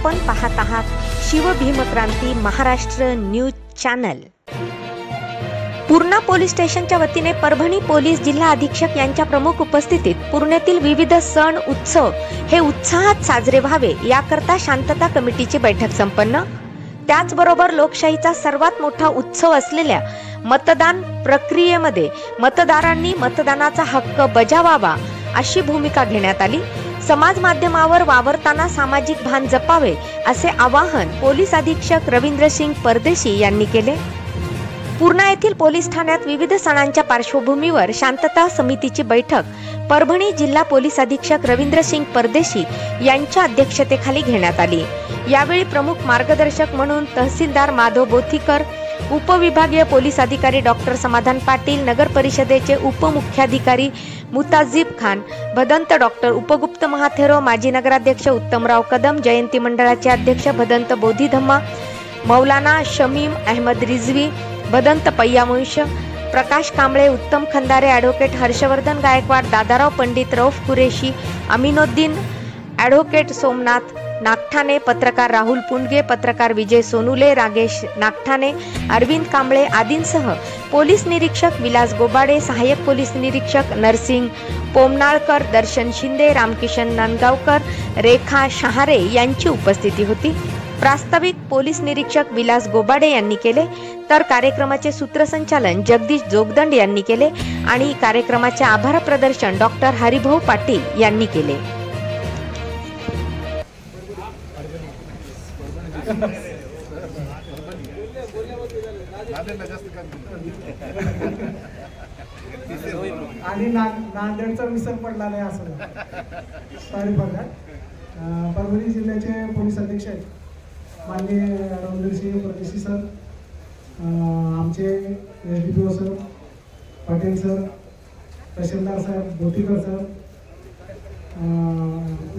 आपण पाहत आहात Shivbhimkranti Maharashtra news channel. Purna police स्टेशनच्या वतीने परभणी पोलीस जिल्हा अधीक्षक यांच्या प्रमुख उपस्थितीत पूर्णेतील विविध सण उत्सव हे उत्साहात साजरे व्हावे याकरता शांतता कमिटीची बैठक संपन्न। त्याचबरोबर लोकशाहीचा सर्वात मोठा उत्सव असलेल्या मतदान प्रक्रियेमध्ये मतदारांनी मतदानाचा हक्क बजावावा अशी भूमिका घेण्यात आली। समाज माध्यमावर वावरताना सामाजिक भान जपावे असे आवाहन पोलीस अधीक्षक रवींद्र सिंग परदेशी यांनी केले। पूर्णा येथील पोलीस ठाण्यात विविध सणांच्या पार्श्वभूमीवर शांतता समितीची बैठक परभणी जिल्हा पोलीस अधीक्षक रवींद्र सिंग परदेशी यांच्या अध्यक्षतेखाली घेण्यात आली। यावेळी प्रमुख मार्गदर्शक म्हणून तहसीलदार माधव बोथीकर, उपविभागीय पोलीस अधिकारी डॉक्टर समाधान पाटील, नगर परिषदेचे उपमुख्याधिकारी मुताजिब खान, भदंत डॉक्टर उपगुप्त महाथेरो, माजी नगराध्यक्ष उत्तमराव कदम, जयंती मंडळाचे अध्यक्ष भदंत बोधीधम्मा, मौलाना शमीम अहमद रिजवी, भदंत पय्यामुंश, प्रकाश कांबळे, उत्तम खंदारे, ॲडव्होकेट हर्षवर्धन गायकवाड, दादाराव पंडित, रौफ कुरेशी, अमीनुद्दीन, ॲडव्होकेट सोमनाथ नागठाणे, पत्रकार राहुल पुंडगे, पत्रकार विजय सोनुले, रागेश नागठाणे, अरविंद कांबळे आदींसह पोलीस निरीक्षक विलास गोबाडे, सहाय्यक पोलीस निरीक्षक नरसिंग पोमनाळकर, दर्शन शिंदे, रामकिशन नांदगावकर, रेखा शहारे यांची उपस्थिती होती। प्रास्ताविक पोलीस निरीक्षक विलास गोबाडे यांनी केले, तर कार्यक्रमाचे सूत्रसंचालन जगदीश जोगदंड यांनी केले आणि कार्यक्रमाचे आभार प्रदर्शन डॉक्टर हरिभाऊ पाटील यांनी केले। आणि नांदेडचा विसर पडला नाही असं सॉरी बघा। परभणी जिल्ह्याचे पोलीस अधीक्षक माननीय रवींद्र सिंग परदेशी सर, आमचे SDPO सर पाटील सर, तहसीलदार साहेब बोथीकर सर,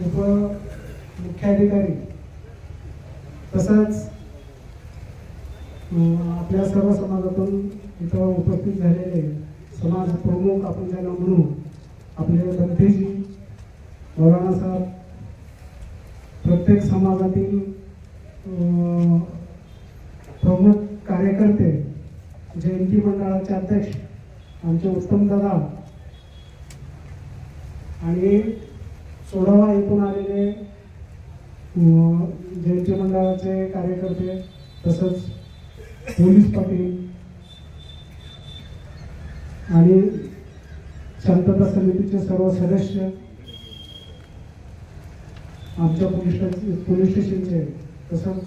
उपमुख्याधिकारी तसंच आपल्या सर्व समाजातून इथं उपस्थित झालेले समाज प्रमुख आपण ज्यांना म्हणू, आपले बंधेजी मौलाना साहेब, प्रत्येक समाजातील प्रमुख कार्यकर्ते, जयंती मंडळाचे अध्यक्ष आमचे उत्तम दादा आणि सोडावा येथून आलेले जयंती मंडळाचे कार्यकर्ते, तसंच पोलीस पाटील आणि शांतता समितीचे सर्व सदस्य, आमच्या पोलीस स्टेशनचे तसंच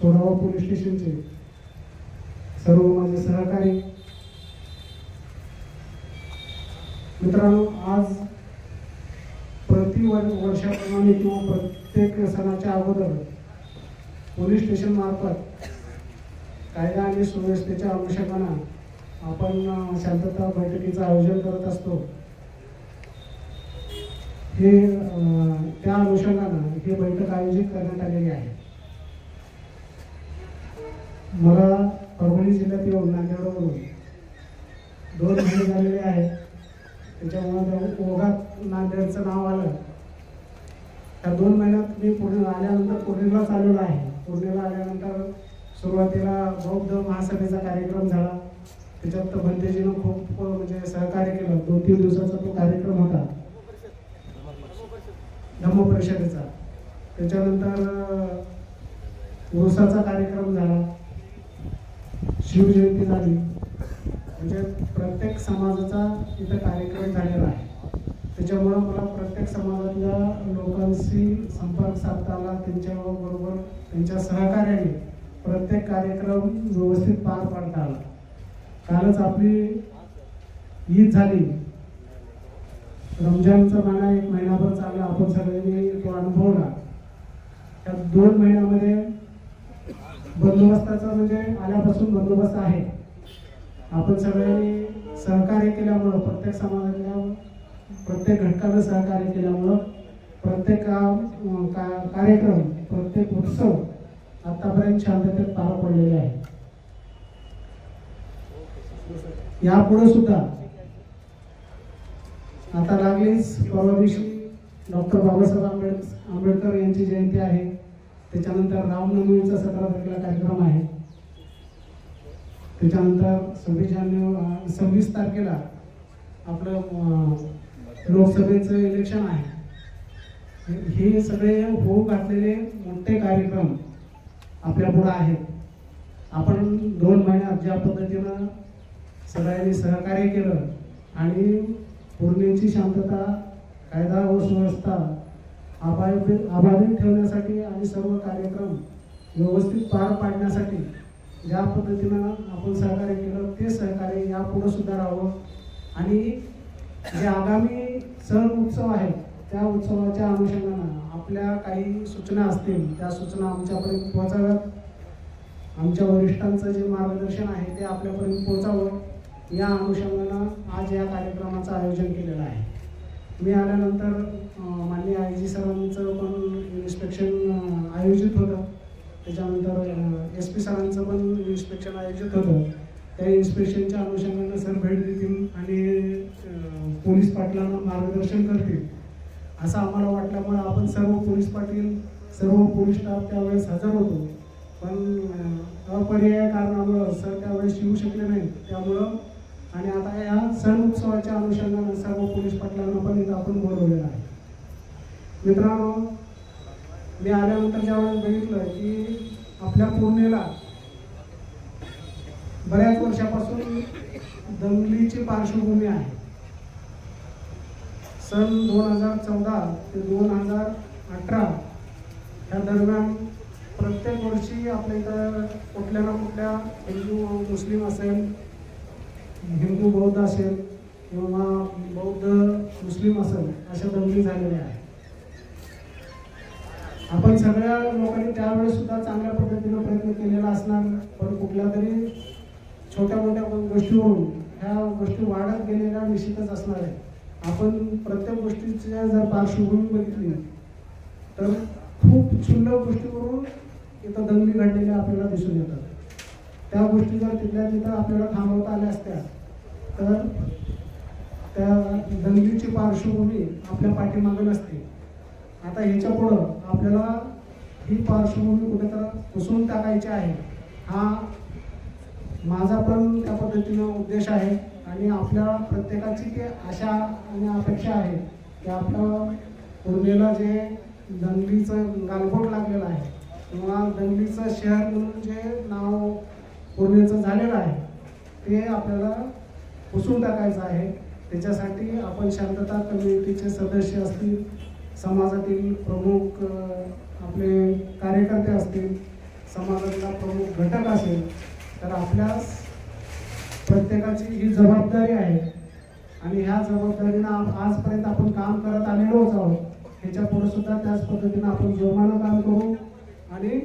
सोडावा पोलीस स्टेशनचे सर्व माझे सहकारी मित्रांनो, आज वर्षाप्रमाणे किंवा प्रत्येक सणाच्या अगोदर पोलीस स्टेशन मार्फत कायदा आणि सुव्यवस्थेच्या अनुषंगाने आपण शांतता बैठकीचं आयोजन करत असतो। हे त्या अनुषंगाने ही बैठक आयोजित करण्यात आलेली आहे। मला परभणी जिल्ह्यात येऊन नांदेडवरून 2 महिने झालेले आहेत, त्याच्यामुळे ओघात नांदेडचं नाव आलं। त्या 2 महिन्यात मी पुणे आल्यानंतर पूर्णेलाच आलेलो आहे। पूर्णेला आल्यानंतर सुरुवातीला बौद्ध महासभेचा कार्यक्रम झाला, त्याच्यात बंदेजीनं खूप म्हणजे सहकार्य केलं। 2-3 दिवसाचा तो कार्यक्रम होता धम्म परिषदेचा। त्याच्यानंतर उरुसाचा कार्यक्रम झाला, शिवजयंती झाली, म्हणजे प्रत्येक समाजाचा इथं कार्यक्रम झालेला आहे। त्याच्यामुळं मला प्रत्येक समाजातल्या लोकांशी संपर्क साधता आला, त्यांच्याबरोबर त्यांच्या सहकार्याने प्रत्येक कार्यक्रम व्यवस्थित पार पाडता आला। कालच आपली ईद झाली, रमजानचा महिना 1 महिनाभर चालला, आपण सगळ्यांनी तो अनुभवला। त्या 2 महिन्यामध्ये बंदोबस्ताचा म्हणजे आल्यापासून बंदोबस्त आहे। आपण सगळ्यांनी सहकार्य केल्यामुळं, प्रत्येक समाजातल्या प्रत्येक घटकानं सहकार्य केल्यामुळं प्रत्येक कार्यक्रम, प्रत्येक उत्सव आतापर्यंत शांततेत पार पडलेले आहे। यापुढे सुद्धा आता लागलीच परवा दिवशी डॉक्टर बाबासाहेब आंबेडकर यांची जयंती आहे। त्याच्यानंतर रामनवमीचा 17 तारखेला कार्यक्रम आहे. त्याच्यानंतर 26 तारखेला आपलं लोकसभेचं इलेक्शन आहे. हे सगळे होऊ घातलेले मोठे कार्यक्रम आपल्या पुढे आहेत. आपण 2 महिन्यात ज्या पद्धतीनं सगळ्यांनी सहकार्य केलं आणि पूर्णेची शांतता, कायदा व सुव्यवस्था अबाधित ठेवण्यासाठी आणि सर्व कार्यक्रम व्यवस्थित पार पाडण्यासाठी ज्या पद्धतीनं आपण सहकार्य केलं ते सहकार्य यापुढे सुद्धा राहावं. आणि जे आगामी सण उत्सव आहेत त्या उत्सवाच्या अनुषंगानं आपल्या काही सूचना असतील त्या सूचना आमच्यापर्यंत पोहोचाव्यात. आमच्या वरिष्ठांचं जे मार्गदर्शन आहे ते आपल्यापर्यंत पोहोचावं या अनुषंगानं आज या कार्यक्रमाचं आयोजन केलेलं आहे. मी आल्यानंतर माननीय IG सरांचं पण इन्स्पेक्शन आयोजित होतं. त्याच्यानंतर SP सरांचं पण इन्स्पेक्शन आयोजित होतं. त्या इन्स्पेक्शनच्या अनुषंगानं सर भेट देतील आणि पोलीस पाटलांना मार्गदर्शन करतील असं आम्हाला वाटल्यामुळे आपण सर्व पोलीस पाटील, सर्व पोलीस स्टाफ त्यावेळेस हजर होतो. पण अपरिहार्य कारणामुळं सर त्यावेळेस येऊ शकले नाही. त्यामुळं आणि आता या सण उत्सवाच्या अनुषंगानं सर्व पोलीस पाटलांना पण इथं आपण बोलवलेलं आहे. मित्रांनो, मी आल्यानंतर ज्यावेळेस बघितलं की आपल्या पूर्णेला बऱ्याच वर्षापासून दंगलीची पार्श्वभूमी आहे. सन 2014 ते 2018 या दरम्यान प्रत्येक वर्षी आपल्या इथं कुठल्या ना कुठल्या हिंदू मुस्लिम असेल, हिंदू बौद्ध असेल किंवा बौद्ध मुस्लिम असेल अशा दंगली झालेल्या आहेत. आपण सगळ्या लोकांनी त्यावेळेस सुद्धा चांगल्या पद्धतीनं प्रयत्न केलेला असणार. पण कुठल्या तरी छोट्या मोठ्या गोष्टीवरून ह्या गोष्टी वाढत गेलेल्या निश्चितच असणार आहे. आपण प्रत्येक गोष्टीची जर पार्श्वभूमी बघितली तर खूप क्षुल्लक गोष्टीवरून इथं दंगली घडलेल्या आपल्याला दिसून येतात. त्या गोष्टी जर तिथल्या तिथं आपल्याला थांबवता आल्या असत्या तर त्या दंगलीची पार्श्वभूमी आपल्या पाठीमागे नसते. आता ह्याच्या पुढं आपल्याला ही पार्श्वभूमी कुठेतरी पुसून टाकायची आहे. हा माझा पण त्या पद्धतीनं उद्देश आहे आणि आपल्या प्रत्येकाची ती आशा आणि अपेक्षा आहे की आपलं पूर्णेला जे दंगलीचं गालबोट लागलेलं आहे किंवा दंगलीचं शहर म्हणून जे नाव पूर्णेचं झालेलं आहे ते आपल्याला पुसून टाकायचं आहे. त्याच्यासाठी आपण शांतता कम्युनिटीचे सदस्य असतील, समाजातील प्रमुख आपले कार्यकर्ते असतील, समाजातला प्रमुख घटक असेल तर आपल्या प्रत्येकाची ही जबाबदारी आहे आणि ह्या जबाबदारीनं आजपर्यंत आपण काम करत आलेलोच आहोत. ह्याच्या पुढे सुद्धा त्याच पद्धतीनं आपण जोमानं काम करू आणि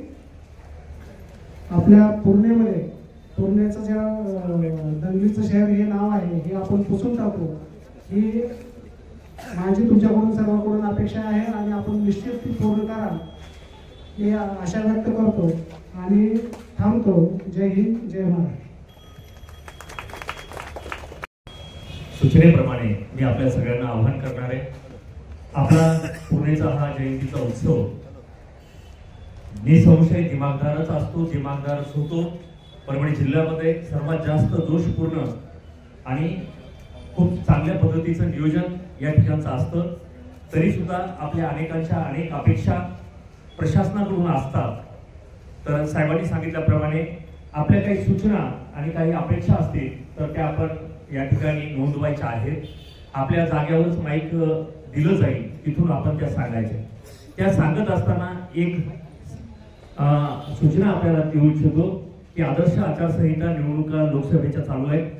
आपल्या पूर्णेचं ज्या दंगलीचं शहर हे नाव आहे हे आपण पुसून टाकू ही माझी तुमच्याकडून सर्वांकडून अपेक्षा आहे आणि आपण निश्चित ती पूर्ण करा ही आशा व्यक्त करतो आणि थांबतो. जय हिंद, जय महाराष्ट्र. सूचनेप्रमाणे मी आपल्या सगळ्यांना आवाहन करणार आहे. आपला पुणेचा हा जयंतीचा उत्सव निसंशय दिमागदारच असतो, दिमागदारच होतो. परभणी जिल्ह्यामध्ये सर्वात जास्त जोशपूर्ण आणि खूप चांगल्या पद्धतीचं नियोजन या ठिकाणचं असतं. तरी सुद्धा आपल्या अनेकांच्या अनेक अपेक्षा प्रशासनाकडून असतात. तर साहेबांनी सांगितल्याप्रमाणे आपल्या काही सूचना आणि काही अपेक्षा असतील तर त्या आपण या ठिकाणी नोंदवायच्या आहेत. आपल्या जागेवरच माईक दिलं जाईल, तिथून आपण त्या सांगायच्या. त्या सांगत असताना एक सूचना आपल्याला देऊ इच्छितो की आदर्श आचारसंहिता निवडणुका लोकसभेच्या चालू आहेत.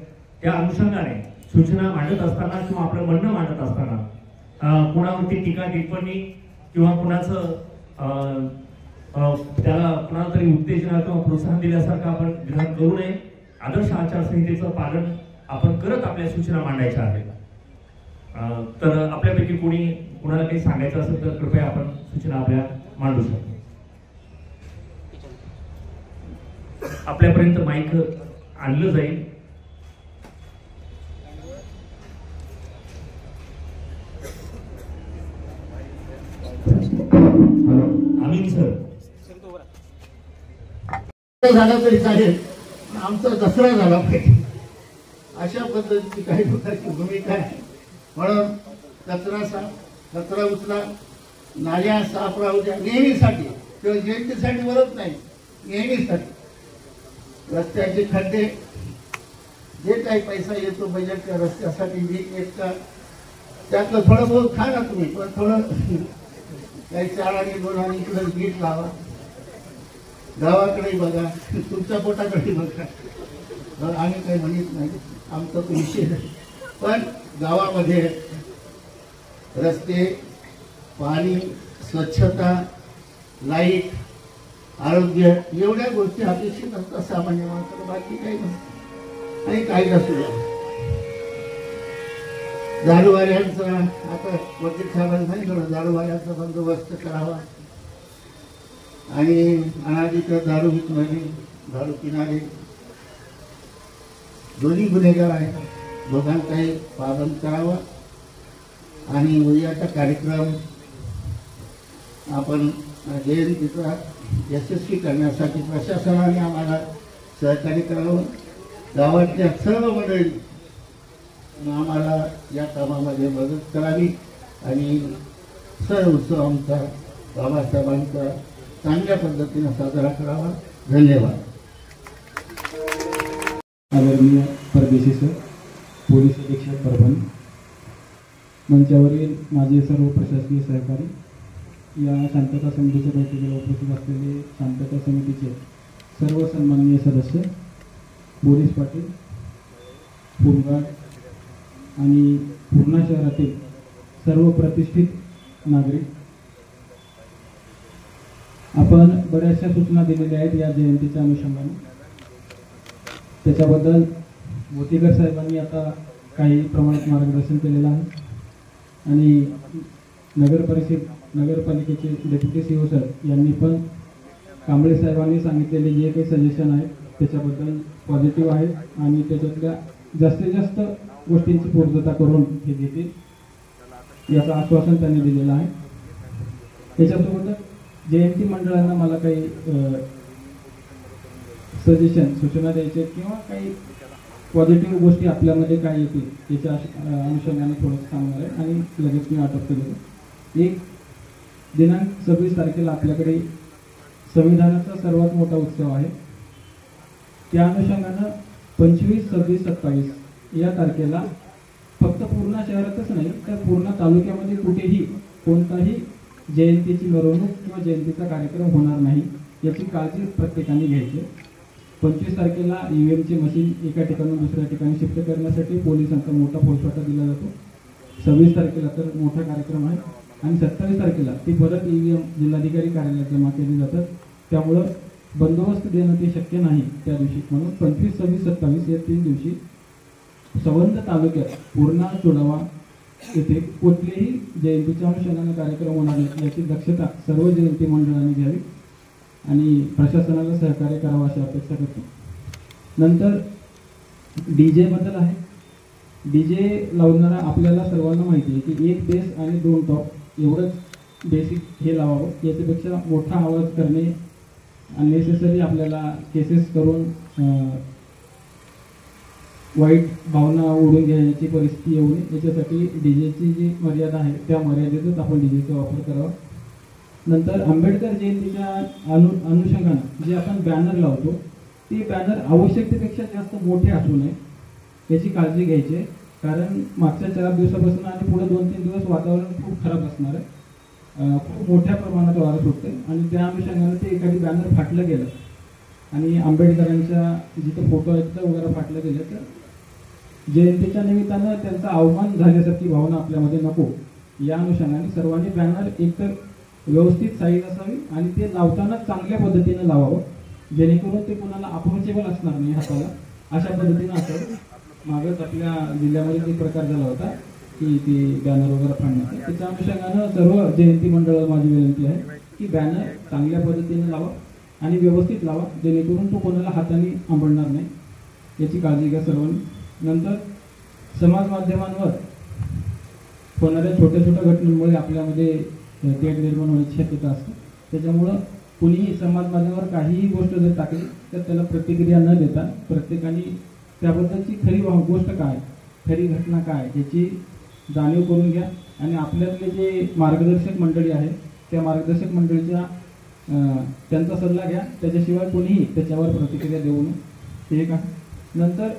त्या अनुषंगाने सूचना मांडत असताना किंवा आपलं म्हणणं मांडत असताना कोणावरती टीका टिप्पणी किंवा कुणाचं त्याला कुणाला तरी उत्तेजना किंवा प्रोत्साहन दिल्यासारखं आपण विधान करू नये. आदर्श आचारसंहितेचं पालन आपण करत आपल्या सूचना मांडायच्या आहेत. तर आपल्यापैकी कुणाला काही सांगायचं असेल तर कृपया आपण सूचना आपल्या मांडू शकतो. आपल्यापर्यंत माईक आणलं जाईल. अमीन सर. झाला तरी चालेल, आमचा दसरा झाला पाहिजे, अशा पद्धतीची काही लोकांची भूमिका आहे. म्हणून कचरा उचला, नाल्या साफ राहू द्या नेहमीसाठी, किंवा जयंतीसाठी बोलत नाही, नेहमीसाठी. रस्त्याचे खड्डे, जे काही पैसा येतो बजेटच्या रस्त्यासाठी त्यातलं थोडं बहुत खा ना तुम्ही, पण थोडं काही 4 आणि 2 आणि इकडं गीट लावा. गावाकडे बघा, तुमच्या पोटाकडे बघा. आम्ही काही म्हणत नाही, आमचा तो विषय नाही. पण गावामध्ये रस्ते, पाणी, स्वच्छता, लाईट, आरोग्य एवढ्या गोष्टी अपेक्षित असतात सामान्य माणसाला, बाकी काही नसतं. आणि काही नसू द्या. दारूवाल्यांचा आता वकील साहेबांनी सांगितलं, दारूवाल्यांचा बंदोबस्त करावा आणि अनाधिकृत दारू विकणारे, दारू पिणारे दोन्ही गुन्हेगार आहेत, दोघांचाही पालन करावा. आणि उद्याचा कार्यक्रम आपण जयंतीचा यशस्वी करण्यासाठी प्रशासनाने आम्हाला सहकार्य करावं. गावातल्या सर्व मंडळी आम्हाला या कामामध्ये मदत करावी आणि सण उत्सव आमचा बाबासाहेबांचा चांगल्या पद्धतीने साजरा करावा. धन्यवाद. आदरणीय परदेशी सर, पोलीस अधीक्षक परभणी, मंचावरील माझे सर्व प्रशासकीय सहकारी, या शांतता समितीच्या बैठकीला उपस्थित असलेले शांतता समितीचे सर्व सन्माननीय सदस्य, पोलीस पाटील, होमगार्ड आणि पूर्णा शहरातील सर्व प्रतिष्ठित नागरिक, आपण बऱ्याचशा सूचना दिलेल्या आहेत या जयंतीच्या अनुषंगाने. त्याच्याबद्दल मोतीकर साहेबांनी आता काही प्रमाणात मार्गदर्शन केलेलं आहे आणि नगरपालिकेचे डेप्युटी सीओ सर यांनी पण कांबळे साहेबांनी सांगितलेले जे काही सजेशन आहेत त्याच्याबद्दल पॉझिटिव्ह आहे आणि त्याच्यातल्या जास्तीत जास्त गोष्टींची पूर्तता करून हे घेतील याचं आश्वासन त्यांनी दिलेलं आहे. त्याच्यासोबतच जयंती मंडळांना मला काही सजेशन, सूचना द्यायचे किंवा काही पॉझिटिव्ह गोष्टी आपल्यामध्ये काय येतील याच्या अनुषंगाने थोडंसं सांगणार आहे आणि लगेच मी आटोपतो गेलो. एक दिनांक 26 तारखेला आपल्याकडे संविधानाचा सर्वात मोठा उत्सव आहे. त्या अनुषंगानं 25, 26, 27 या तारखेला फक्त पूर्णा शहरातच नाही तर पूर्णा तालुक्यामध्ये कुठेही कोणताही जयंतीची मिरवणूक किंवा जयंतीचा कार्यक्रम होणार नाही याची काळजी प्रत्येकाने घ्यायची. 25 तारखेला EVMची मशीन एका ठिकाणून दुसऱ्या ठिकाणी शिफ्ट करण्यासाठी पोलिसांचा मोठा फौजफाटा दिला जातो. 26 तारखेला तर मोठा कार्यक्रम आहे आणि 27 तारखेला ती परत EVM जिल्हाधिकारी कार्यालयात जमा केली जातात. त्यामुळं बंदोबस्त देणं ते शक्य नाही त्या दिवशी. म्हणून 25, 26, 27 या 3 दिवशी संबंध तालुक्यात पूर्णा, चोडावा येथे कुठलेही जयंतीच्या अनुषंगाने कार्यक्रम होणार नाही याची दक्षता सर्व जयंती मंडळांनी घ्यावी आणि प्रशासनाला सहकार्य करावं अशी अपेक्षा करतो. नंतर DJ बद्दल आहे. DJ लावणारा आपल्याला सर्वांना माहिती आहे की 1 बेस आणि 2 टॉप एवढंच बेसिक हे लावावं. याच्यापेक्षा मोठा आवाज करणे अननेसेसरी आपल्याला केसेस करून वाईट भावना ओढून घेण्याची परिस्थिती येऊ नये याच्यासाठी DJची जी मर्यादा आहे त्या मर्यादेतच आपण DJचा वापर करावा. नंतर आंबेडकर जयंतीच्या अनुषंगाने जे आपण बॅनर लावतो ते बॅनर आवश्यकतेपेक्षा जास्त मोठे असू नये याची काळजी घ्यायची आहे. कारण मागच्या 4 दिवसापासून आणि पुढे 2-3 दिवस वातावरण खूप खराब असणार आहे. खूप मोठ्या प्रमाणात वारं सुटते आणि त्या अनुषंगाने ते एखादी बॅनर फाटलं गेलं आणि आंबेडकरांच्या जिथे फोटो आहेत तिथं वगैरे फाटलं गेलं तर जयंतीच्या निमित्तानं त्यांचा अवमान झाल्यासारखी भावना आपल्यामध्ये नको. या अनुषंगाने सर्वांनी बॅनर एकतर व्यवस्थित साईज असावी आणि ते लावताना चांगल्या पद्धतीने लावावं जेणेकरून ते कोणाला अप्रोचेबल असणार नाही हाताला अशा पद्धतीने असावं. मागच आपल्या जिल्ह्यामध्ये एक प्रकार झाला होता की ती बॅनर वगैरे फाडण्याचा. त्याच्या अनुषंगानं सर्व जयंती मंडळाला माझी विनंती आहे की बॅनर चांगल्या पद्धतीने लावा आणि व्यवस्थित लावा जेणेकरून तो कोणाला हाताने आंबळणार नाही याची काळजी घ्या सर्वांनी. नंतर समाज माध्यमांवर होणाऱ्या छोट्या छोट्या घटनांमुळे आपल्यामध्ये तेढ निर्माण होण्याची शक्यता असते. त्याच्यामुळं कुणीही समाज माध्यमावर काहीही गोष्ट जर टाकली तर त्याला प्रतिक्रिया न देता प्रत्येकाने त्याबद्दलची खरी गोष्ट काय, खरी घटना काय याची जाणीव करून घ्या आणि आपल्यातले जे मार्गदर्शक मंडळी आहे त्या मार्गदर्शक मंडळीच्या त्यांचा सल्ला घ्या. त्याच्याशिवाय कोणीही त्याच्यावर प्रतिक्रिया देऊ नये. ते एक आहे. नंतर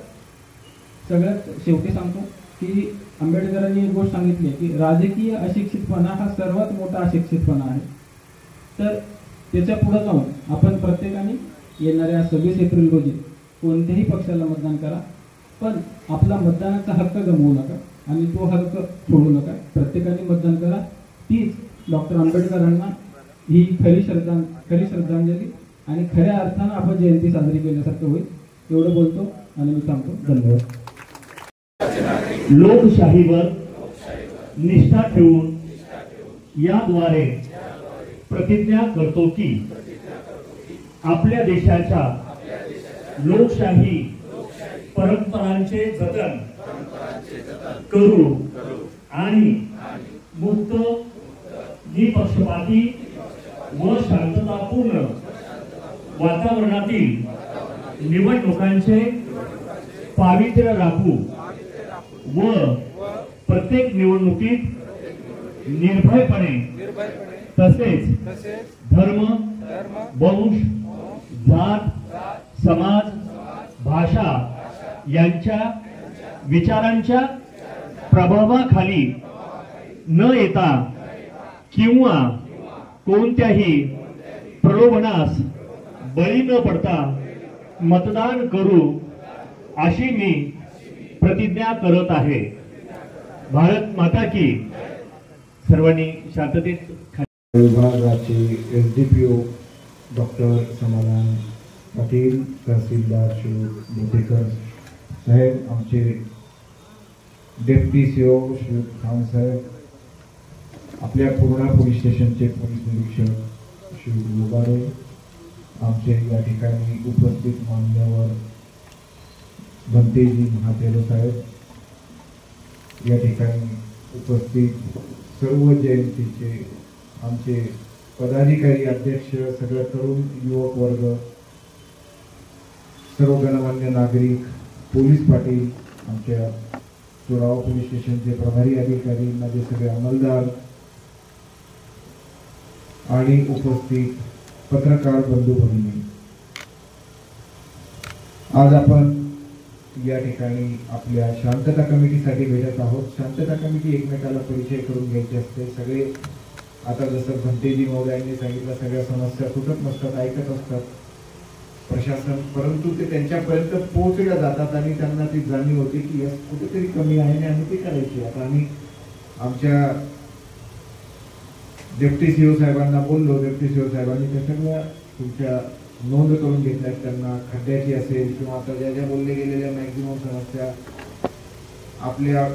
सगळ्यात शेवटी सांगतो की आंबेडकरांनी एक गोष्ट सांगितली की राजकीय अशिक्षितपणा हा सर्वात मोठा अशिक्षितपणा आहे. तर त्याच्या पुढे जाऊन आपण प्रत्येकाने येणाऱ्या 26 एप्रिल रोजी कोणत्याही पक्षाला मतदान करा, पण आपला मतदानाचा हक्क गमवू नका आणि तो हक्क सोडू नका. प्रत्येकाने मतदान करा. तीच डॉक्टर आंबेडकरांना ही खरी श्रद्धांजली आणि खऱ्या अर्थानं आपण जयंती साजरी केल्यासारखं होईल. एवढं बोलतो आणि मी थांबतो. धन्यवाद. लोकशाहीवर निष्ठा ठेवून याद्वारे प्रतिज्ञा करतो की आपल्या देशाच्या लोकशाही परंपरांचे जतन करू आणि मुक्त, निपक्षपाती व शांततापूर्ण वातावरणातील निवडणुकांचे पावित्र्य राखू व प्रत्येक निवडणुकीत निर्भयपणे तसेच धर्म, वंश, जात, समाज, भाषा यांच्या विचारांच्या प्रभावाखाली न येता किंवा कोणत्याही प्रलोभनास बळी न पडता मतदान करू अशी मी प्रतिज्ञा करत आहे. भारत माता की. सर्वांनी शांततेत. विभागाचे SDPO डॉक्टर समाधान पाटील, तहसीलदार शिव मोतेकर साहेब, आमचे डेप्टी CO शिव खान साहेब, आपल्या पूर्णा पोलीस स्टेशनचे पोलीस निरीक्षक शिव गोबारे, आमचे या ठिकाणी उपस्थित मान्यवर बंतेजी महातेरो साहेब, या ठिकाणी उपस्थित सर्व जयंतीचे आमचे पदाधिकारी, अध्यक्ष, सगळं तरुण युवक वर्ग, सर्व गणमान्य नागरिक, पोलीस पाटील, आमच्या चोरावा पोलीस स्टेशनचे प्रभारी अधिकारी, माझे सगळे अंमलदार आणि उपस्थित पत्रकार बंधू भगिनी, आज आपण या ठिकाणी आपल्या शांतता कमिटीसाठी भेटत आहोत. शांतता कमिटी एकमेकाला परिचय करून घ्यायचे असते. सगळे आता जसं भंतेजी महोदयांनी सांगितलं, सगळ्या समस्या सुटत नसतात, ऐकत असतात प्रशासन, परंतु ते त्यांच्यापर्यंत पोहोचल्या जातात आणि त्यांना ती जाणीव होते की यस कुठेतरी कमी आहे आणि ती करायची. आता आम्ही आमच्या डेप्टी CO साहेबांना बोललो. डेप्टी CO साहेबांनी त्या सगळ्या तुमच्या नोंद करून घेतल्या. त्यांना खड्ड्याची असेल किंवा आता ज्या ज्या बोलले गेलेल्या मॅक्झिमम समस्या आपल्या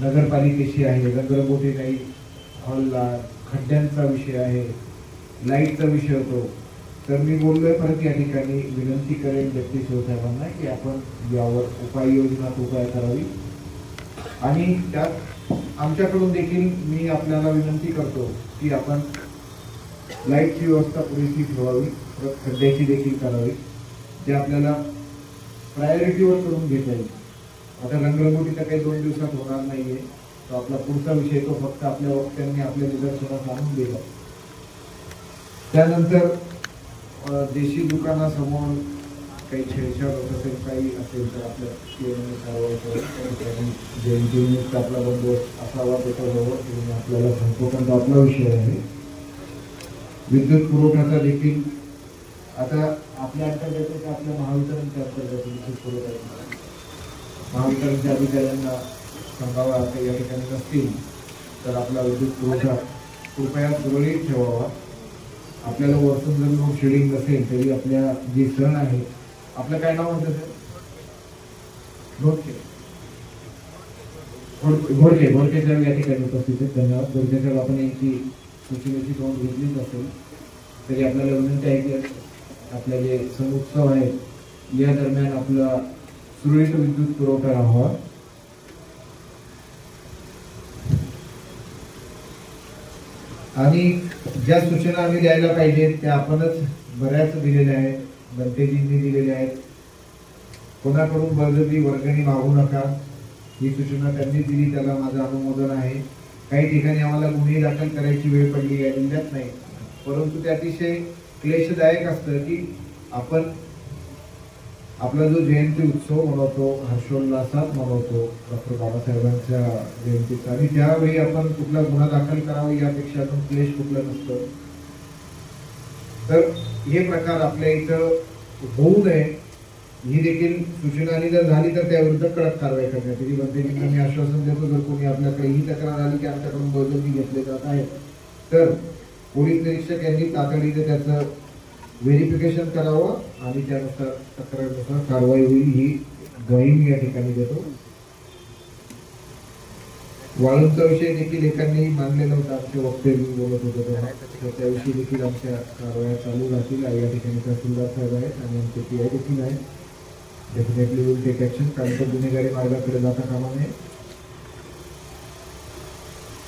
नगरपालिकेशी आहे, रंगरंगोटी नाही, हॉलला खड्ड्यांचा विषय आहे, लाईटचा विषय होतो. तर मी बोललोय परत या ठिकाणी विनंती करेन डेप्टी CO साहेबांना की आपण यावर उपाययोजना करावी आणि त्यात आमच्याकडून देखील मी आपल्याला विनंती करतो की आपण लाईटची व्यवस्था पुरेशी ठेवावी, खड्ड्याची देखील करावी, जे आपल्याला प्रायोरिटीवर करून घेता येईल. आता रंगरंगोटी तर काही 2 दिवसात होणार नाहीये. तो आपला पुढचा विषय तो फक्त आपल्या वक्त्यांनी आपल्या निदर्शनास आणून दिला. त्यानंतर देशी दुकानासमोर काही छेडछाड होत असेल, काही असेल तर आपल्या PMने कारवाई जयंतीनिमित्त आपला बंदोबस्त असावा त्याच्याजवळ आपल्याला सांगतो, कारण तो आपला विषय आहे. विद्युत पुरवठ्याचा देखील आता आपल्या अंतर्गत आपल्या महावितरणच्या अंतर्गत विद्युत पुरवठा महावितरणच्या अधिकाऱ्यांना सांगावा काही या ठिकाणी नसतील तर आपला विद्युत पुरवठा कृपया सुरळीत ठेवावा. आपल्याला वरतून जर लोड शेडिंग नसेल तरी आपल्या जे सण आहे, आपलं काय नाव म्हणतं सर? घोडके साहेब या ठिकाणी उपस्थित आहेत. धन्यवाद. घोडके साहेब, आपण यांची सूचनेची नोंद घेतलीच असेल तरी आपल्याला विनंती आहे की आपले जे सण उत्सव आहेत या दरम्यान आपला सुरळीत विद्युत पुरवठा राहावा. आणि ज्या सूचना आम्ही द्यायला पाहिजे त्या आपणच बऱ्याच दिलेल्या आहेत, बंतेजींनी दिलेल्या आहेत. कोणाकडून बळजबरी वर्गणी मागू नका ही सूचना त्यांनी दिली, त्याला माझं अनुमोदन आहे. काही ठिकाणी आम्हाला गुन्हे दाखल करायची वेळ पडली आहे, जिल्ह्यात नाही, परंतु ते अतिशय क्लेशदायक असतं की आपण आपला जो जयंती उत्सव मनवतो, हर्षोल्लासात मनवतो डॉक्टर बाबासाहेबांच्या जयंतीचा, आणि त्यावेळी आपण कुठला गुन्हा दाखल करावा यापेक्षा अजून क्लेश कुठलं नसतं. तर हे प्रकार आपल्या इथं होऊ नये ही देखील सूचना, आणि जर झाली तर त्याविरुद्ध कडक कारवाई करण्यात येईल. बंतेजींना मी आश्वासन देतो, जर कोणी आपल्याकडे ही तक्रार आली की आमच्याकडून बळजबरी घेतले जात आहे तर पोलीस निरीक्षक यांनी तातडीने त्याचं व्हेरिफिकेशन करावं आणि त्यानुसार तक्रारीनुसार कारवाई होईल ही ग्वाही मी या ठिकाणी देतो. वाळूंचा विषय देखील एकांनी मानलेला होता, आमचे वक्तव्य बोलत होते तेव्हा, तर त्याविषयी देखील आमच्या कारवाया चालू राहतील. या ठिकाणी तहसीलदार साहेब आहेत आणि आमचे PI देखील आहेत. डेफिनेटली विल टेक ऍक्शन, कारण तो गुन्हेगारी मार्गाकडे जाता कामा नये.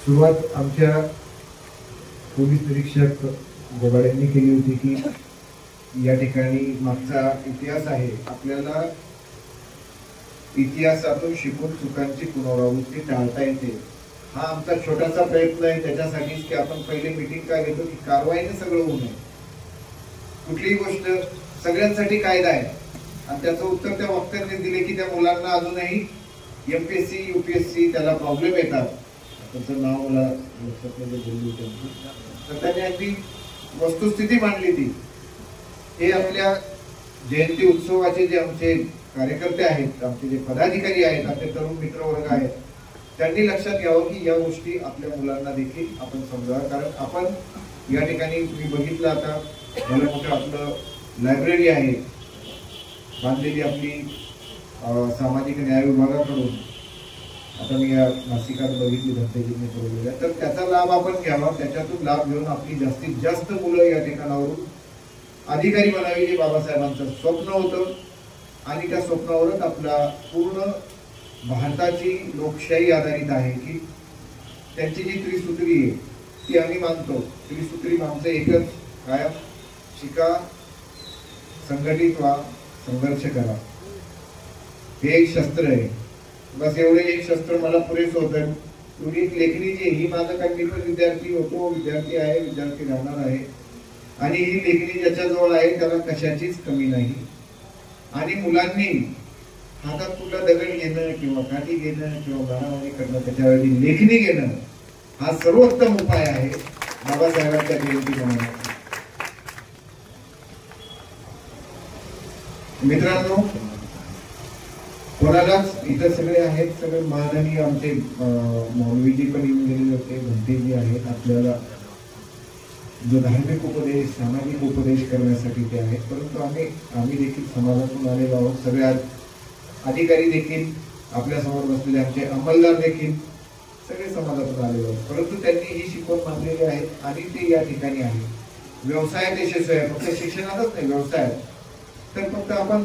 सुरुवात आमच्या पोलीस निरीक्षक गोगाड्यांनी केली होती की या ठिकाणी मागचा इतिहास आहे, आपल्याला इतिहासातून शिकून चुकांची पुनरावृत्ती टाळता येते. हा आमचा छोटासा प्रयत्न आहे त्याच्यासाठीच की आपण पहिले मीटिंग काय घेतो की कारवाईने सगळं होऊ नये. कुठलीही गोष्ट सगळ्यांसाठी कायदा आहे आणि त्याचं उत्तर त्या वक्त्यांनी दिले की त्या मुलांना अजूनही MPSC UPSC त्याला प्रॉब्लेम येतात. त्याचं नाव मला लक्षात नाही बोलली त्यांची, तर त्याने अगदी वस्तुस्थिती मांडली ती. हे आपल्या जयंती उत्सवाचे जे आमचे कार्यकर्ते आहेत, आमचे जे पदाधिकारी आहेत, आपले तरुण मित्रवर्ग आहेत, त्यांनी लक्षात घ्यावं की या गोष्टी आपल्या मुलांना देखील आपण समजावं. कारण आपण या ठिकाणी तुम्ही बघितलं आता भलं मोठं आपलं लायब्ररी आहे बांधलेली आपली सामाजिक न्याय विभागाकडून, आता मी या नाशिकात बघितली बंतेजींनी पुरवलेल्या, तर त्याचा लाभ आपण घ्यावा. त्याच्यातून लाभ घेऊन आपली जास्तीत जास्त मुलं या ठिकाणावरून अधिकारी बनावी जे बाबासाहेबांचं स्वप्न होतं आणि त्या स्वप्नावरच आपला पूर्ण भारताची लोकशाही आधारित आहे की त्यांची जी त्रिसूत्री आहे ती आम्ही मानतो. त्रिसूत्री आमचं एकच कायम, शिका, संघटित व्हा, संघर्ष करा. हे एक शस्त्र आहे, बस एवढे एक शस्त्र मला पुरेसं होतं. एवढी लेखणी जी ही माझं काही, मी पण विद्यार्थी होतो, विद्यार्थी आहे, विद्यार्थी राहणार आहे, आणि ही लेखणी ज्याच्याजवळ आहे त्याला कशाचीच कमी नाही. आणि मुलांनी हातात कुठला दगड घेणं किंवा काठी घेणं किंवा गाणावाणी करणं, त्याच्याऐवजी लेखणी घेणं हा सर्वोत्तम उपाय आहे बाबासाहेबांच्या जयंती मनवण्याचा. मित्रांनो, कोणालाच इथं सगळे आहेत, सगळे माननीय आमचे मौलवीजी पण येऊन गेलेले होते, भंतेजी आहेत, आपल्याला जो धार्मिक उपदेश, सामाजिक उपदेश करण्यासाठी ते आहेत. परंतु आम्ही देखील समाजातून आलेलो आहोत. सगळे अधिकारी देखील आपल्या समोर बसलेले, आमचे अंमलदार देखील सगळे समाजातून आलेलो आहोत. परंतु त्यांनी ही शिकवण मानलेली आहे आणि ते या ठिकाणी आहे. व्यवसायात यशस्वी आहे, फक्त शिक्षणातच नाही, व्यवसायात. तर फक्त आपण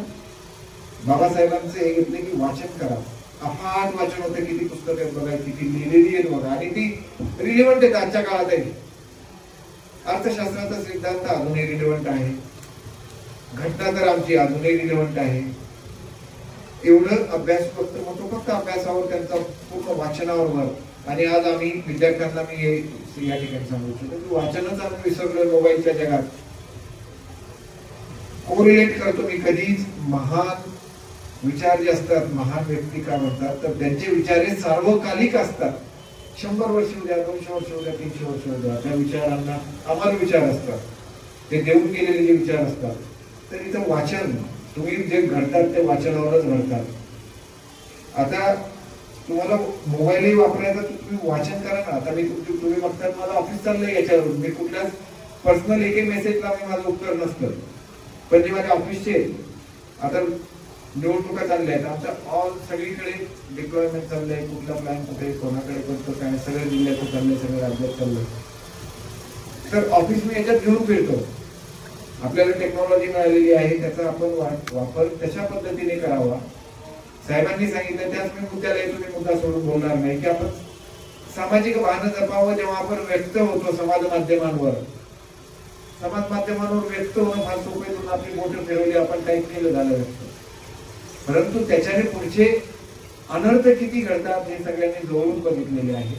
बाबासाहेबांचे हे घेतले की वाचन करा. अफाट वाचन होतं, किती पुस्तकं आहेत बघा, किती लिहिलेली आहेत बघा, आणि ती रिलेव्हंट आहेत आजच्या काळातही. अर्थशास्त्राचा सिद्धांत अजूनही रिलेव्हंट आहे, घटना तर आमची अजूनही रिलेव्हंट आहे. एवढं अभ्यास करतो मग तो फक्त अभ्यासावर, त्यांचा पूर्ण वाचनावर भर. आणि आज आम्ही विद्यार्थ्यांना मी हे या ठिकाणी सांगू इच्छितो की वाचनच आम्ही विसरलोय मोबाईलच्या जगात. कोरिलेट करतो मी, कधीच महान विचार जे असतात, महान व्यक्ती का म्हणतात तर त्यांचे विचार हे सार्वकालिक असतात. 100 वर्ष उद्या, 200 वर्ष उद्या, 300 वर्ष उद्या, त्या विचारांना अमर विचार असतात, ते देऊन गेलेले जे विचार असतात. तर इथं वाचन, तुम्ही जे घडतात ते वाचनावरच घडतात. आता तुम्हाला मोबाईलही वापरायचा, तुम्ही वाचन करा ना. आता मी तुम्ही बघतात मला ऑफिस चाललंय याच्यावरून, मी कुठल्याच पर्सनल एक मेसेजला मी माझं उत्तर नसतं, पण जे माझ्या ऑफिसचे आता निवडणुका चालल्या आहेत, आमच्या ऑल सगळीकडे डिप्लॉयमेंट चाललंय, कुठला प्लॅन कुठे, कोणाकडे कोणतं काय, सगळ्या जिल्ह्याचं चाललंय, सगळ्या राज्यात चाललंय. तर ऑफिस मी याच्यात घेऊन फिरतो. आपल्याला टेक्नॉलॉजी मिळालेली आहे, त्याचा आपण वापर तशा पद्धतीने करावा. साहेबांनी सांगितलं त्याच मी मुद्द्याला येतो, मी मुद्दा सोडून बोलणार नाही की आपण सामाजिक भान जपावं जेव्हा आपण व्यक्त होतो समाज माध्यमांवर व्यक्त होणं फार सोपे, करून आपली बोटं फिरवली, आपण टाईप केलं, झालं व्यक्त. परंतु त्याच्याने पुढचे अनर्थ किती घडतात हे सगळ्यांनी जवळून बघितलेले आहे.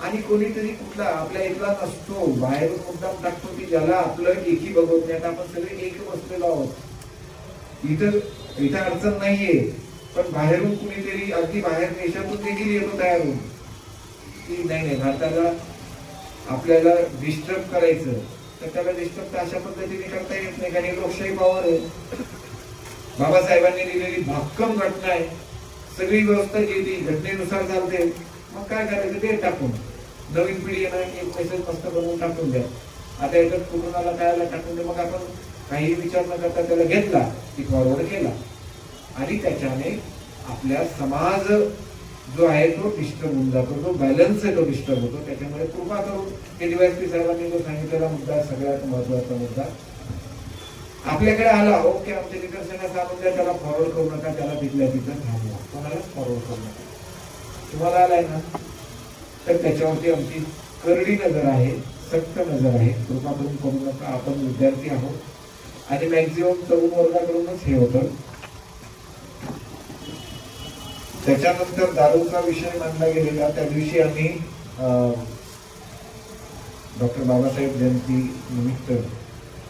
आणि कोणीतरी कुठला आपल्या इथला नसतो, बाहेरून मुद्दाम टाकतो की ज्याला आपलं एकी बघत नाही. आता आपण सगळे एक बसलेलो आहोत, इथं अडचण नाहीये, पण बाहेरून कुणीतरी अगदी बाहेर देशातून देखील येतो तयार होऊन की नाही भारताला आपल्याला डिस्टर्ब करायचं, तर त्याला डिस्टर्ब तर अशा पद्धतीने करता येत नाही, कारण लोकशाही पॉवर आहे. बाबासाहेबांनी दिलेली भक्कम घटना आहे, सगळी व्यवस्था केली, घटनेनुसार चालते. मग काय करायचं ते टाकून नवीन पिढी एक मेसेज मस्त बनवून टाकून द्या. आता याच्यात कुटुंबाला काय टाकून द्या. मग आपण काही विचार न करता त्याला घेतला की फॉरवर्ड केला आणि त्याच्याने आपल्या समाज जो आहे तो डिस्टर्ब होऊन जातो, जो बॅलन्स आहे तो डिस्टर्ब होतो. त्याच्यामुळे कृपा करून हे DYSP साहेबांनी जो सांगितलेला मुद्दा सगळ्यात महत्वाचा मुद्दा आपल्याकडे आला, ओके आमच्या निदर्शनास आणून द्या, त्याला फॉरवर्ड करू नका, त्याला तिथल्या तिथं थांबवा, कोणालाच फॉरवर्ड करू नका. तुम्हाला आलाय ना तर त्याच्यावरती आमची करडी नजर आहे, सक्त नजर आहे, कृपा करून करू नका. आपण विद्यार्थी आहोत आणि मॅक्झिमम तरुण वर्गाकडूनच हे होतं. त्याच्यानंतर दारूचा विषय मांडला गेलेला, त्या दिवशी आम्ही डॉक्टर बाबासाहेब जयंती निमित्त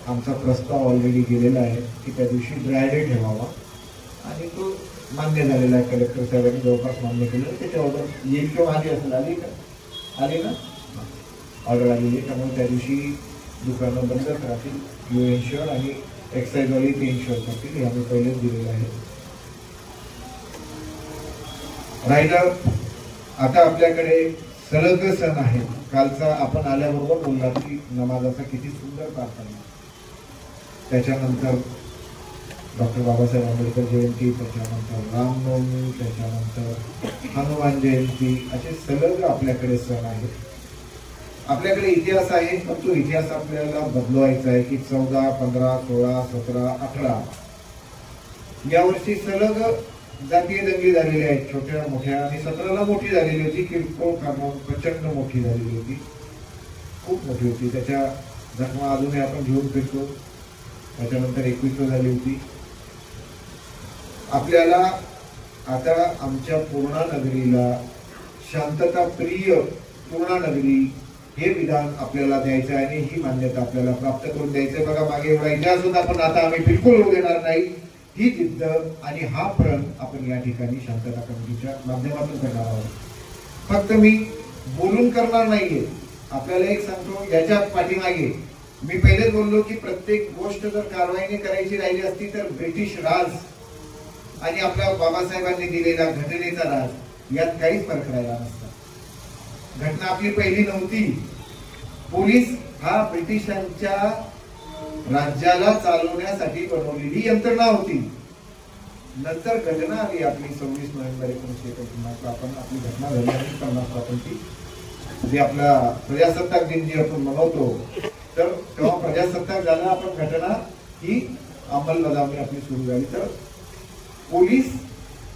आमचा प्रस्ताव ऑलरेडी गेलेला आहे की त्या दिवशी ड्राय डे ठेवावा आणि तो मान्य झालेला आहे. कलेक्टर साहेबांनी जवळपास मान्य केलेलं. त्याची ऑर्डर येईल किंवा आली असेल, आली ना ऑर्डर आलेली. त्यामुळे त्या दिवशी दुकानं बंदच राहतील. यू इन्शुअर आणि एक्साईजवाली ते इन्शुअर करतील, हे आम्ही पहिलेच दिलेलं आहे. राहिलं आता आपल्याकडे सलग सण आहे. कालचा आपण आल्याबरोबर बोलला की नमाजाचा किती सुंदर प्रार्थना, त्याच्यानंतर डॉक्टर बाबासाहेब आंबेडकर जयंती, त्याच्यानंतर रामनवमी, त्याच्यानंतर हनुमान जयंती, असे सलग आपल्याकडे सण आहेत. आपल्याकडे इतिहास आहे, पण तो इतिहास आपल्याला बदलवायचा आहे की 14, 15, 16, 17, 18 यावर्षी सलग जातीय दंगली झालेल्या आहेत, छोट्या मोठ्या. आणि 17ला मोठी झालेली होती, किरकोळ कारणं प्रचंड मोठी झालेली होती, खूप मोठी होती. त्याच्या जखमा अजूनही आपण घेऊन फिरतो. त्याच्यानंतर 21 झाली होती. आपल्याला आता आमच्या पूर्णा नगरीला शांतता प्रिय पूर्णा नगरी हे विधान आपल्याला द्यायचं आहे आणि ही मान्यता आपल्याला प्राप्त करून द्यायचं. बघा मागे एवढा इतिहास होता, पण आता आम्ही बिलकुल होऊ देणार नाही. ही जिद्द आणि हा प्रण आपण या ठिकाणी शांतता कमिटीच्या माध्यमातून करणार आहोत. फक्त मी बोलून करणार नाहीये. आपल्याला एक सांगतो, याच्या पाठीमागे मी पहिलेच बोललो की प्रत्येक गोष्ट जर कारवाईने करायची राहिली असती तर ब्रिटिश राज आणि आपल्या बाबासाहेबांनी दिलेला घटनेचा राज यात काहीच फरक राहिला नसता. घटना आपली पहिली नव्हती. पोलीस हा ब्रिटिशांच्या राज्याला चालवण्यासाठी बनवलेली यंत्रणा होती. नंतर घटना आली आपली 26 नोव्हेंबर 1949 आपण आपली घटना झाली आणि 50 स्वातंत्र्य जे आपला प्रजासत्ताक दिन जे आपण मनवतो, तर तेव्हा प्रजासत्ताक झाला. आपण घटना ही अंमलबजावणी आपली सुरू झाली. तर पोलीस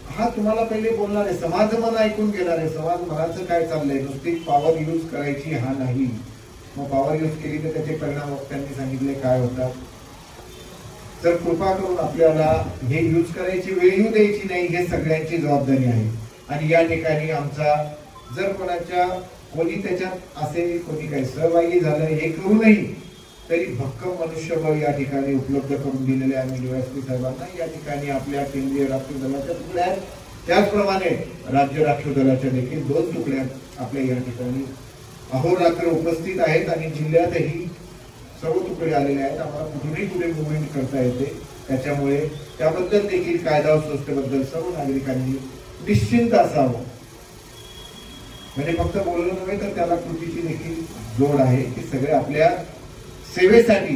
हा तुम्हाला पहिले बोलणार आहे, समाज मन ऐकून घेणार आहे. समाज मनाचं काय चाललंय, नुसती पॉवर यूज करायची हा नाही. मग पॉवर यूज केली तर त्याचे परिणाम वक्त्यांनी सांगितले काय होतात. तर कृपा करून आपल्याला हे यूज करायची वेळ येऊ द्यायची नाही, हे सगळ्यांची जबाबदारी आहे. आणि या ठिकाणी आमचा जर कोणी त्याच्यात असेल, कोणी काही सहभागी झालं, हे करूनही तरी भक्कम मनुष्यबळ या ठिकाणी उपलब्ध करून दिलेले आम्ही DYSP साहेबांना. या ठिकाणी आपल्या केंद्रीय राखीव दलाच्या तुकड्या आहेत, त्याचप्रमाणे राज्य राखीव दलाच्या देखील 2 तुकड्या आपल्या या ठिकाणी अहोरात्र उपस्थित आहेत आणि जिल्ह्यातही सर्व तुकडे आलेले आहेत. आम्हाला कुठेही कुठे मुवमेंट करता येते. त्याच्यामुळे त्याबद्दल देखील कायदा व सुव्यवस्थेबद्दल सर्व नागरिकांनी निश्चिंत असावं. म्हणजे फक्त बोलणं नव्हे तर त्याला कृतीची देखील जोड आहे की सगळे आपल्या सेवेसाठी,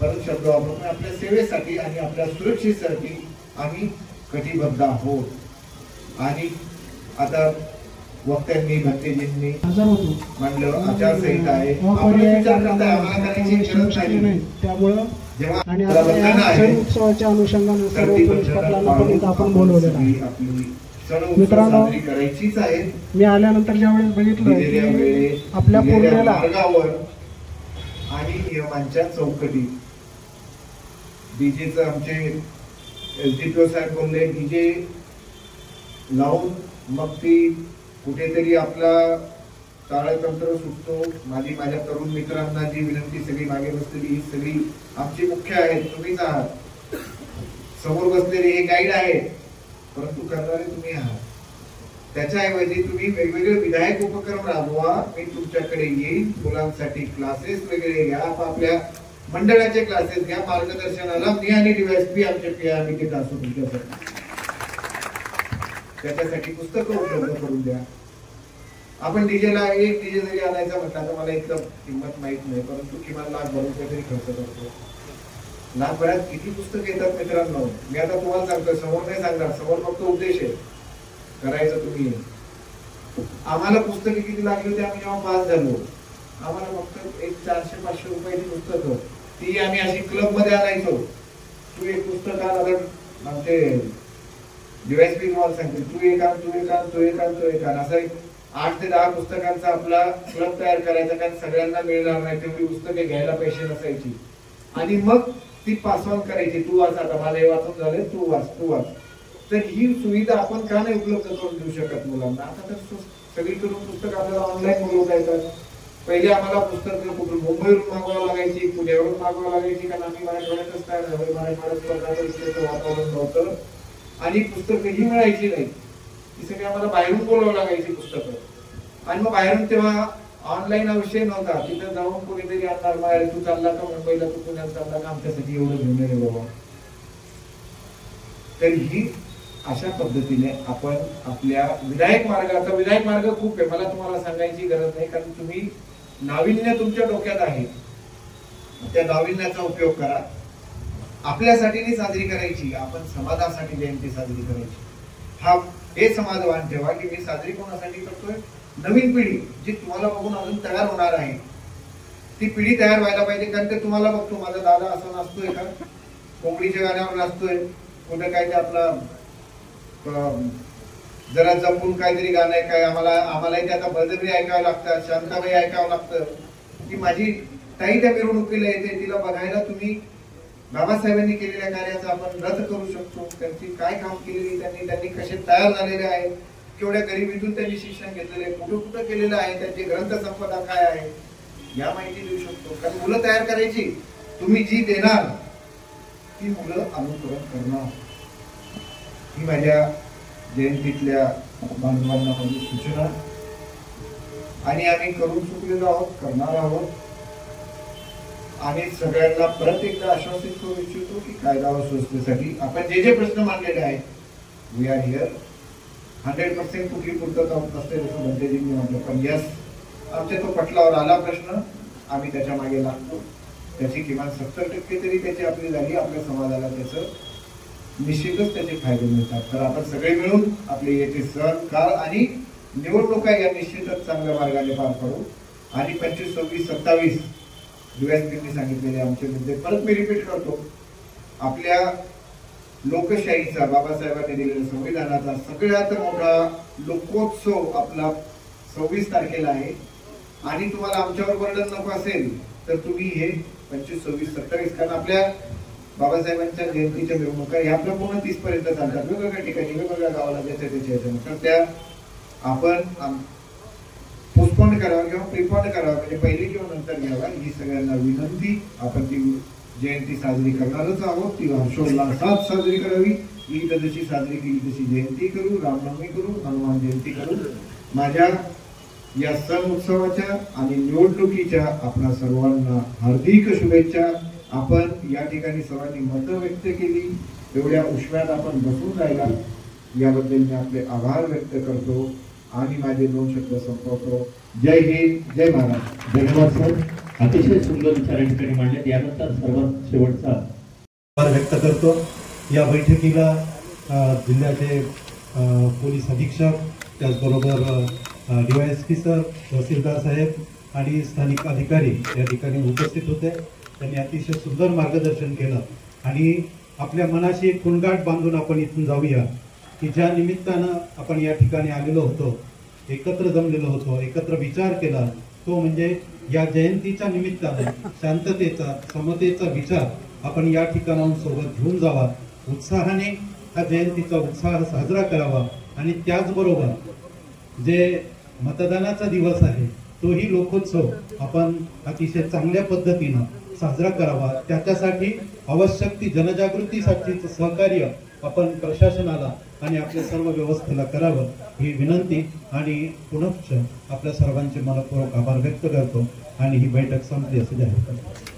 परत शब्द वापरून आपल्या सेवेसाठी आणि आपल्या सुरक्षेसाठी आम्ही कटिबद्ध आहोत. आणि आता वक्त्यांनी भंतेजींनी मांडलं आचारसंहिता आहे, आपण विचार करताय आम्हाला करायची गरज नाही. त्यामुळं जेव्हा आणि उत्सवाच्या अनुषंगाने सर्व पोलीस पाटलांना पण आपण बोलवलेलं आहे. आपली सण उत्सव मित्रांनो, साजरी करायचीच आहे. मी आल्यानंतर ज्यावेळेस बघितलं दिलेल्या की वेळेत, आपल्या दिलेल्या पूर्णेला मार्गावर आणि नियमांच्या चौकटीत डीजेचं आमचे एसडीपीओ साहेब बोलले, डीजे लावून मग ती कुठेतरी आपला ताळतंत्र सुटतो. माझ्या तरुण मित्रांना जी विनंती, सगळी मागे बसलेली ही सगळी आमची मुख्य आहेत, तुम्हीच आहात. समोर बसलेले हे गाईड आहेत, परंतु करणारे तुम्ही आहात. त्याच्याऐवजी तुम्ही वेगवेगळे विधायक उपक्रम राबवा. मी तुमच्याकडे येईल, मुलांसाठी क्लासेस वगैरे घ्या, आपापल्या मंडळाचे क्लासेस घ्या, मार्गदर्शनाला मी आणि डीवायएसपी आमचे पीआर निकेत असो तुमच्यासाठी. त्याच्यासाठी पुस्तकं उपलब्ध करून द्या. आपण डीजेला एक डीजे जरी आणायचा म्हटला तर मला इतकं किंमत माहित नाही, परंतु किमान ₹1,00,000 तरी खर्च करतो. लाखभरात किती पुस्तकं येतात मित्रांनो. मी आता तुम्हाला सांगतोय, समोर नाही सांगणार, समोर फक्त उद्देश आहे करायचं तुम्ही. आम्हाला पुस्तके किती लागली होती आम्ही जेव्हा पास झालो, आम्हाला फक्त एक ₹400-500 रुपयाची पुस्तकं, ती आम्ही अशी क्लब मध्ये आणायचो. तू एक पुस्तक आण, आमचे डीवायएसपी तुम्हाला सांगतील, तू एक आण, तू एक आण, तू एक आण, तू एक आण, असं 8 ते 10 पुस्तकांचा आपला क्लब तयार करायचा. कारण सगळ्यांना मिळणार नाही तेवढी पुस्तके घ्यायला पैसे नसायची. आणि मग ती पास ऑन करायची, तू वाच, आता मला हे वाचून झाले, तू वाच, तू वाच. तर ही सुविधा आपण का नाही उपलब्ध करून देऊ शकत मुलांना? आता तर सगळीकडून पुस्तक आपल्याला ऑनलाईन बोलवता येतात. पहिले आम्हाला पुस्तक मुंबईवरून मागवावं लागायची, पुण्यावरून मागवावं लागायची, कारण आम्ही मराठवाड्यातच तयार झालो. मराठवाड्यात स्पर्धा परीक्षेचं वातावरण नव्हतं आणि पुस्तकं ही मिळायची नाही. ती सगळी आम्हाला बाहेरून बोलावं लागायची पुस्तकं. आणि मग बाहेरून तेव्हा ऑनलाईन हा विषय नव्हता. तिथं जाऊन कोणीतरी आणणार, बाहेर तू चालला का मुंबईला, तू पुण्यात चालला का, आमच्यासाठी एवढं घेऊन ये बाबा. तर ही अशा पद्धतीने आपण आपल्या विधायक मार्गाचा, विधायक मार्ग खूप आहे, मला तुम्हाला सांगायची गरज नाही, कारण तुम्ही नाविन्य तुमच्या डोक्यात आहे. त्या नाविन्याचा उपयोग करा. आपल्यासाठी नाही साजरी करायची, आपण समाजासाठी जयंती साजरी करायची. हे समाजवान ठेवा की मी साजरी कोणासाठी करतोय? नवीन पिढी जी तुम्हाला बघून अजून तयार होणार आहे, ती पिढी तयार व्हायला पाहिजे. कारण ते तुम्हाला बघतो, माझा दादा असं नाचतोय का, कोंबडीच्या गाण्यावर नाचतोय, कुठे काय ते आपला जरा जपून काहीतरी गाणं आहे काय, आम्हालाही ते आता बळजबरी ऐकावं लागतात, शांताबाई ऐकावं लागतं. की माझी ताई त्या मिरवणुकीला येते, तिला बघायला तुम्ही बाबासाहेबांनी केलेल्या कार्याचा आपण रद्द करू शकतो. त्यांची काय काम केलेली, त्यांनी कसे तयार झालेले आहे, केवढ्या गरिबीतून त्यांनी शिक्षण घेतलेले, कुठं कुठं केलेलं आहे, त्यांची ग्रंथ संपदा काय आहे, या माहिती देऊ शकतो. कारण मुलं तयार करायची, तुम्ही जी देणार ती मुलं अनुकरण करणार. ही माझ्या जयंतीतल्या बांधवांना माझी सूचना. आणि आम्ही करून चुकलेलो आहोत, करणार आहोत. आणि सगळ्यांना परत एकदा आश्वासित करू इच्छितो की कायदा व सुव्यवस्थेसाठी आपण जे प्रश्न मांडलेले आहेत, वी आर हिअर. 100% कुठली पूर्तता होत नसते जसं बंतेजींनी म्हटलं, पण यस, आमच्या तो पटलावर आला प्रश्न, आम्ही त्याच्या मागे लागतो. त्याची किमान 70% तरी त्याची आपली झाली, आपल्या समाजाला त्याचं निश्चितच त्याचे फायदे मिळतात. तर आपण सगळे मिळून आपले याचे सण, काळ आणि निवडणुका या निश्चितच चांगल्या मार्गाने पार पाडू. आणि 25, 26, 27 डीवायएसपींनी सांगितलेले आमचे मुद्दे परत मी रिपीट करतो. आपल्या लोकशाहीचा, बाबासाहेबांनी दिलेल्या संविधानाचा सगळ्यात मोठा लोकोत्सव आपला 26 तारखेला आहे. आणि तुम्हाला आमच्यावर बर्डन नको असेल तर तुम्ही हे 25, 26, 27, कारण आपल्या बाबासाहेबांच्या जयंतीच्या मिरवणुका ह्या आपल्या पूर्ण 30 पर्यंत चालतात, वेगवेगळ्या ठिकाणी, वेगवेगळ्या गावाला, ज्याच्या त्याच्या. तर त्या आपण पोस्टपोन करावा किंवा प्रिपोन करावा, म्हणजे पहिली किंवा नंतर घ्यावा, ही सगळ्यांना विनंती. आपण ती जयंती साजरी करणारच आहोत, ती हर्षोल्लासात साजरी करावी. ईद जशी साजरी केली तशी जयंती करू, रामनवमी करू, हनुमान जयंती करू. माझ्या या सण उत्सवाच्या आणि निवडणुकीच्या आपल्या सर्वांना हार्दिक शुभेच्छा. आपण या ठिकाणी सर्वांनी मतं व्यक्त केली, एवढ्या उष्म्यात आपण बसून राहिला, याबद्दल मी आपले आभार व्यक्त करतो आणि माझे 2 शब्द संपवतो. जय हिंद, जय महाराष्ट्र. धन्यवाद सर, अतिशय सुंदर विचार या ठिकाणी मांडले. यानंतर सर्वात शेवटचा आभार व्यक्त करतो. या बैठकीला जिल्ह्याचे पोलीस अधीक्षक, त्याचबरोबर डीवायएसपी सर, तहसीलदार साहेब आणि स्थानिक अधिकारी या ठिकाणी उपस्थित होते. त्यांनी अतिशय सुंदर मार्गदर्शन केलं आणि आपल्या मनाशी एक कुणगाठ बांधून आपण इथून जाऊया की ज्या निमित्तानं आपण या ठिकाणी आलेलो होतो, एकत्र जमलेलो होतो, एकत्र विचार केला, तो म्हणजे या जयंतीच्या निमित्तानं शांततेचा, समतेचा विचार आपण या ठिकाणाहून सोबत घेऊन जावा, उत्साहाने हा जयंतीचा उत्साह साजरा करावा आणि त्याचबरोबर जे मतदानाचा दिवस आहे तोही लोकोत्सव आपण अतिशय चांगल्या पद्धतीनं साजरा करावा. त्याच्यासाठी आवश्यक ती जनजागृतीसाठीचं सहकार्य आपण प्रशासनाला आणि आपल्या सर्व व्यवस्थेला करावं ही विनंती आणि पुनश्च आपल्या सर्वांचे मनपूर्वक आभार व्यक्त करतो आणि ही बैठक संपली असं जाहीर करतो.